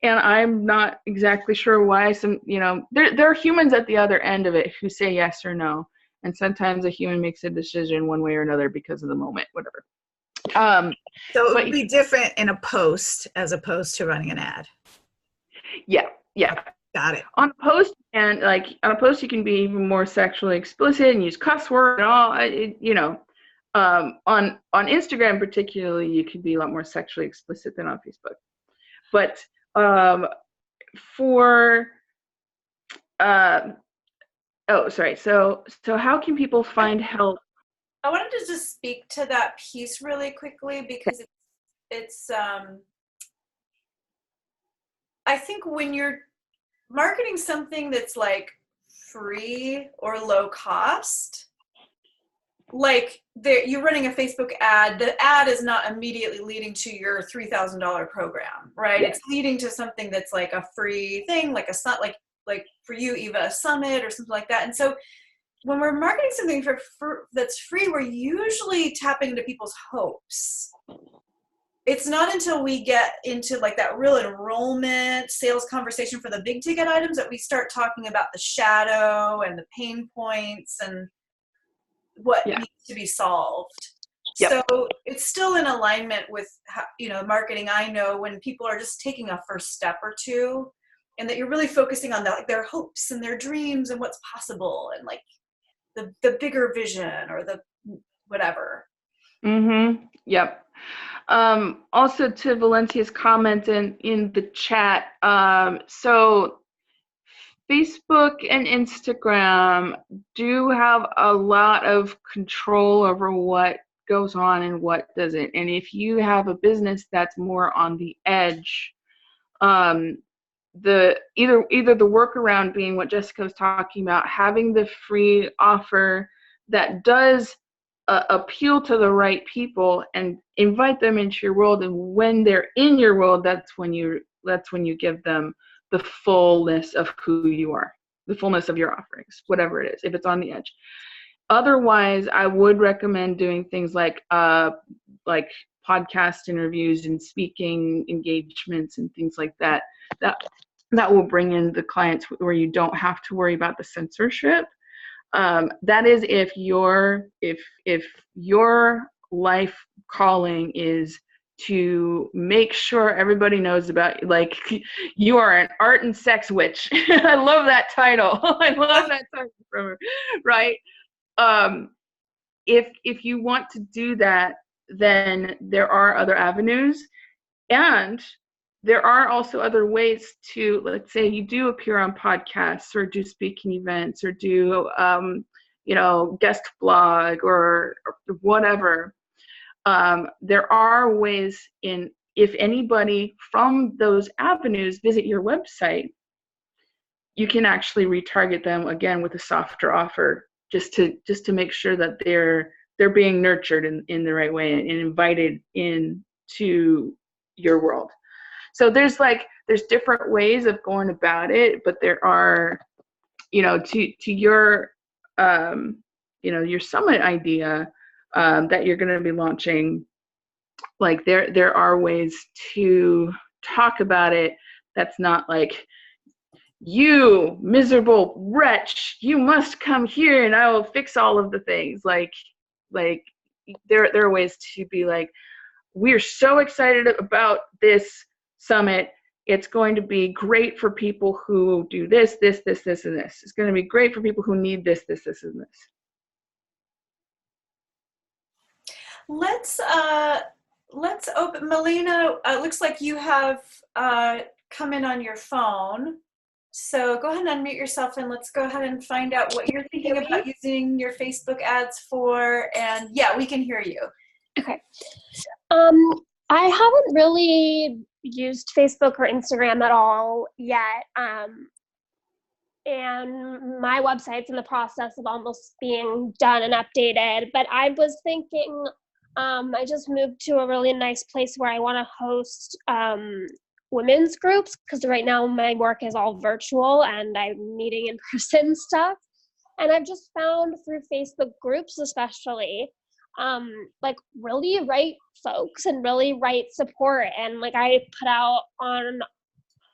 and I'm not exactly sure why. There are humans at the other end of it who say yes or no, and sometimes a human makes a decision one way or another because of the moment, whatever. So it would be different in a post as opposed to running an ad. Yeah. Okay, got it. On a post, and like on a post, you can be even more sexually explicit and use cuss words and all. On Instagram particularly, you can be a lot more sexually explicit than on Facebook. But So how can people find help? I wanted to just speak to that piece really quickly because it's I think when you're marketing something that's like free or low cost, like you're running a Facebook ad, the ad is not immediately leading to your $3,000 program, right? Yes. It's leading to something that's like a free thing, like like for you, Eva, a summit or something like that. And so when we're marketing something that's free, we're usually tapping into people's hopes. It's not until we get into like that real enrollment sales conversation for the big ticket items that we start talking about the shadow and the pain points and what needs to be solved. Yep. So it's still in alignment with, marketing. I know when people are just taking a first step or two, and that you're really focusing on that, like their hopes and their dreams and what's possible and like the bigger vision or the whatever. Mm-hmm. Yep. Also to Valencia's comment in the chat, so Facebook and Instagram do have a lot of control over what goes on and what doesn't. And if you have a business that's more on the edge, either the workaround being what Jessica was talking about, having the free offer that does appeal to the right people and invite them into your world, and when they're in your world, that's when you give them the fullness of who you are, the fullness of your offerings, whatever it is, if it's on the edge. Otherwise, I would recommend doing things like podcast interviews and speaking engagements and things like that. That will bring in the clients where you don't have to worry about the censorship. That is if your life calling is to make sure everybody knows about, like, you are an art and sex witch. I love that title. I love that title from her, right? If you want to do that, then there are other avenues, and there are also other ways to, let's say you do appear on podcasts or do speaking events or do guest blog or whatever. There are ways if anybody from those avenues visit your website, you can actually retarget them again with a softer offer, just to make sure that they're being nurtured in the right way and invited into your world. So there's different ways of going about it, but there are, to your your summit idea that you're going to be launching, like there are ways to talk about it that's not like, you miserable wretch, you must come here and I will fix all of the things. Like there are ways to be like, we're so excited about this summit. It's going to be great for people who do this, this, this, this, and this. It's going to be great for people who need this, this, this, and this. Let's open, Melina. Looks like you have come in on your phone. So go ahead and unmute yourself and let's go ahead and find out what you're thinking about using your Facebook ads for. And yeah, we can hear you. Okay. I haven't really used Facebook or Instagram at all yet. And my website's in the process of almost being done and updated. But I was thinking, I just moved to a really nice place where I want to host women's groups, because right now my work is all virtual and I'm meeting in person stuff. And I've just found through Facebook groups especially, like really right folks and really right support. And like I put out on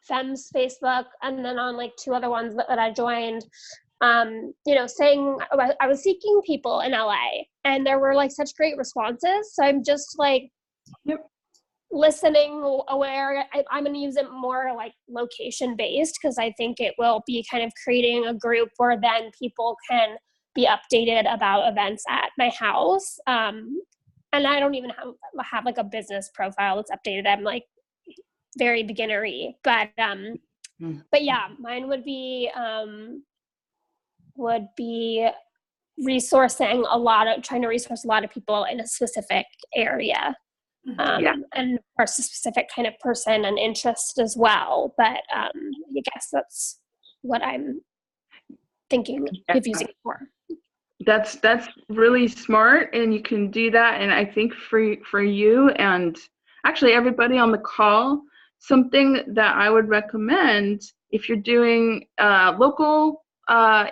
Fem's Facebook and then on like 2 other ones that I joined, you know, saying I was seeking people in LA, and there were like such great responses. So I'm just like, listening, aware. I'm going to use it more like location based, because I think it will be kind of creating a group where then people can be updated about events at my house. And I don't even have like a business profile that's updated. I'm like very beginnery, but yeah, mine would be trying to resource a lot of people in a specific area. And of course a specific kind of person and interest as well. But I guess that's what I'm thinking of using it for. That's really smart, and you can do that. And I think for you and actually everybody on the call, something that I would recommend if you're doing local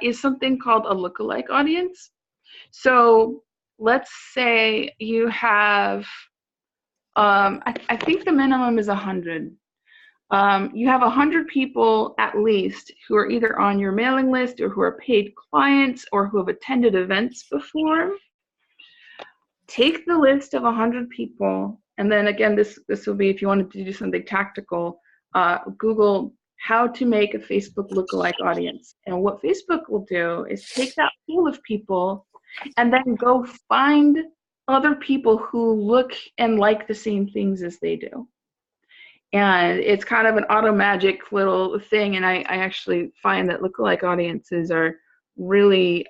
is something called a lookalike audience. So let's say you have I think the minimum is 100. You have 100 people at least who are either on your mailing list or who are paid clients or who have attended events before. Take the list of 100 people, and then again, this will be if you wanted to do something tactical, Google how to make a Facebook lookalike audience. And what Facebook will do is take that pool of people and then go find other people who look and like the same things as they do. And it's kind of an auto magic little thing. And I actually find that lookalike audiences are really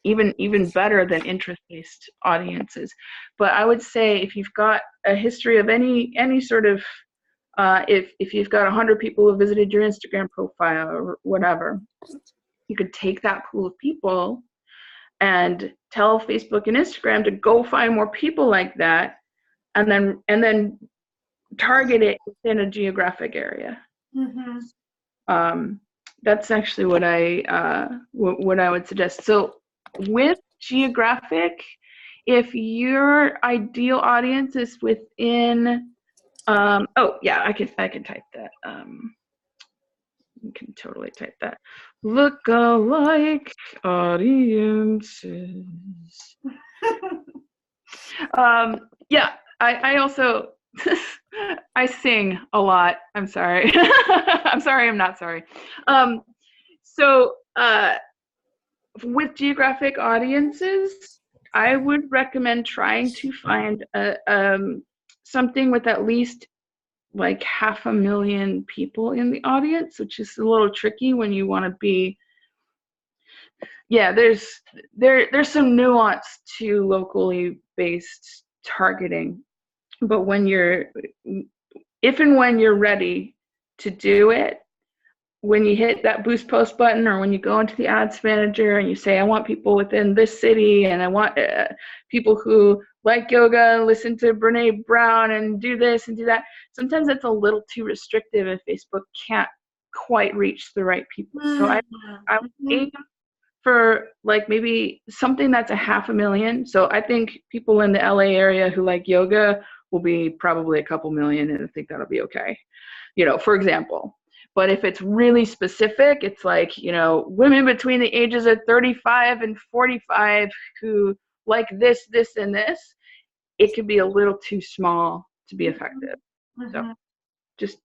even better than interest-based audiences. But I would say if you've got a history of any sort of, if you've got 100 people who visited your Instagram profile or whatever, you could take that pool of people and tell Facebook and Instagram to go find more people like that, and then target it within a geographic area. That's actually what I would suggest. So with geographic, if your ideal audience is within, oh yeah, I can type that. You can totally type that. Look-alike audiences. Yeah, I also, I sing a lot. I'm sorry. I'm sorry, I'm not sorry. So with geographic audiences, I would recommend trying to find something with at least like 500,000 people in the audience, which is a little tricky when you want to be, there's some nuance to locally based targeting. But if and when you're ready to do it, when you hit that boost post button, or when you go into the ads manager and you say, I want people within this city, and I want people who like yoga and listen to Brene Brown and do this and do that, sometimes it's a little too restrictive and Facebook can't quite reach the right people. So I would aim for like maybe something that's 500,000. So I think people in the LA area who like yoga will be probably a couple million, and I think that'll be okay, for example. But if it's really specific, it's like, women between the ages of 35 and 45 who like this, this, and this, it could be a little too small to be effective. So just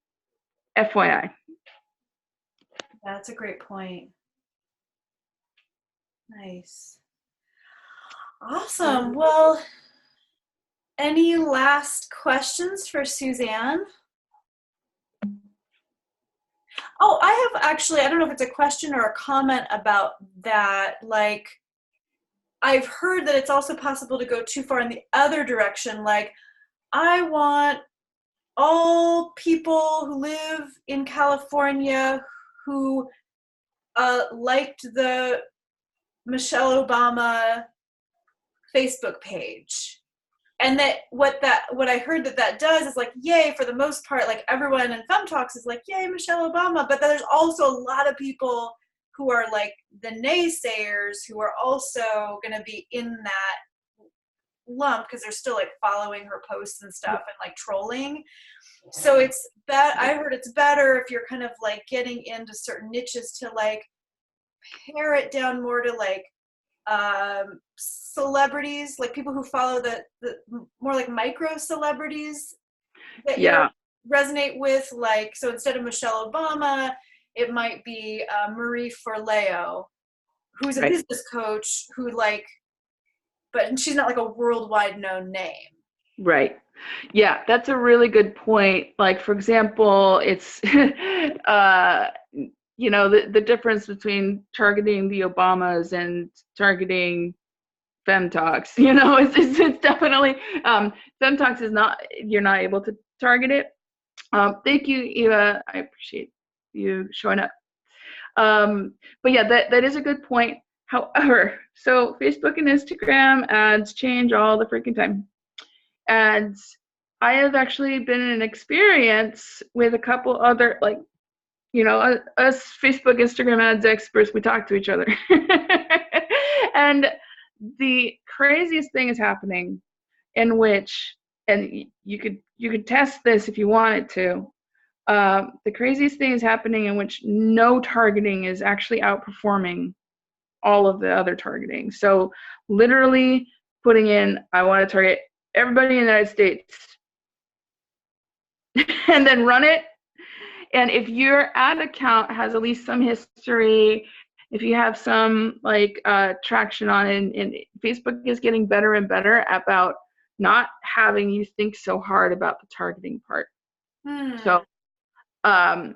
FYI. That's a great point. Nice. Awesome. Well, any last questions for Suzanne? Oh, I have actually, I don't know if it's a question or a comment about that. Like, I've heard that it's also possible to go too far in the other direction. Like, I want all people who live in California who liked the Michelle Obama Facebook page. And that what I heard that does is like, yay, for the most part, like everyone in Femme Talks is like, yay, Michelle Obama. But then there's also a lot of people who are like the naysayers who are also going to be in that lump because they're still like following her posts and stuff and like trolling. So it's I heard it's better if you're kind of like getting into certain niches to like pare it down more to like celebrities, like people who follow the more like micro celebrities that you resonate with. Like, so instead of Michelle Obama, it might be Marie Forleo, who's a business coach who like, but she's not like a worldwide known name. Right. Yeah, that's a really good point. Like, for example, it's, you know, the difference between targeting the Obamas and targeting Femtox, you know, it's definitely, Femtox is not, you're not able to target it. Thank you, Eva. I appreciate you showing up. But yeah, that is a good point. However, so Facebook and Instagram ads change all the freaking time. And I have actually been in an experience with a couple other, like, you know, us Facebook, Instagram ads experts, we talk to each other. And the craziest thing is happening in which, and you could test this if you wanted to, the craziest thing is happening in which no targeting is actually outperforming all of the other targeting. So literally putting in, I want to target everybody in the United States, and then run it. And if your ad account has at least some history, if you have some like traction on it, and Facebook is getting better and better about not having you think so hard about the targeting part. So I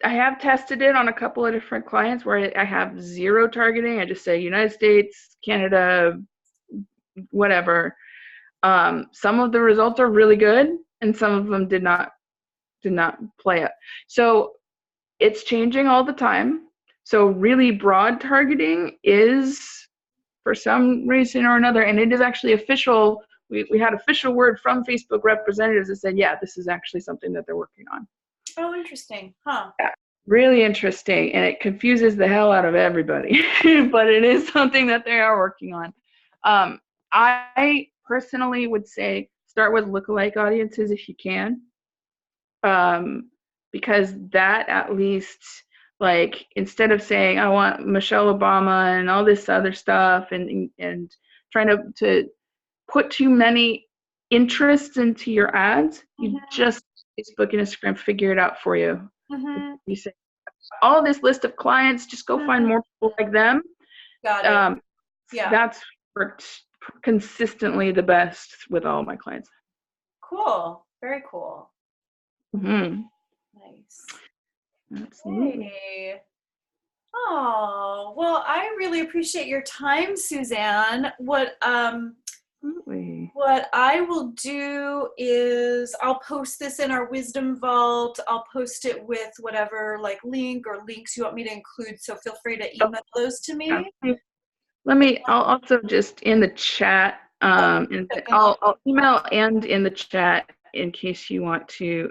have tested it on a couple of different clients where I have zero targeting. I just say United States, Canada, whatever. Some of the results are really good, and some of them did not play it. So it's changing all the time. So really broad targeting is, for some reason or another, and it is actually official. We had official word from Facebook representatives that said, yeah, this is actually something that they're working on. Oh, interesting. Huh. Yeah, really interesting. And it confuses the hell out of everybody, but it is something that they are working on. I personally would say start with lookalike audiences if you can, because that at least, like, instead of saying I want Michelle Obama and all this other stuff and trying to put too many interests into your ads, you just Facebook and Instagram figure it out for you. You say all this list of clients, just go find more people like them. Got it. That's worked consistently the best with all my clients. Cool. Very cool. Mm-hmm. Nice. Absolutely. Hey. Oh, well, I really appreciate your time, Suzanne. What I will do is I'll post this in our Wisdom Vault. I'll post it with whatever like link or links you want me to include. So feel free to email those to me. I'll also just in the chat, I'll email and in the chat in case you want to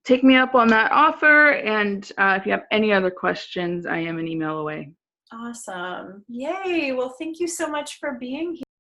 take me up on that offer. And if you have any other questions, I am an email away. Awesome. Yay. Well, thank you so much for being here.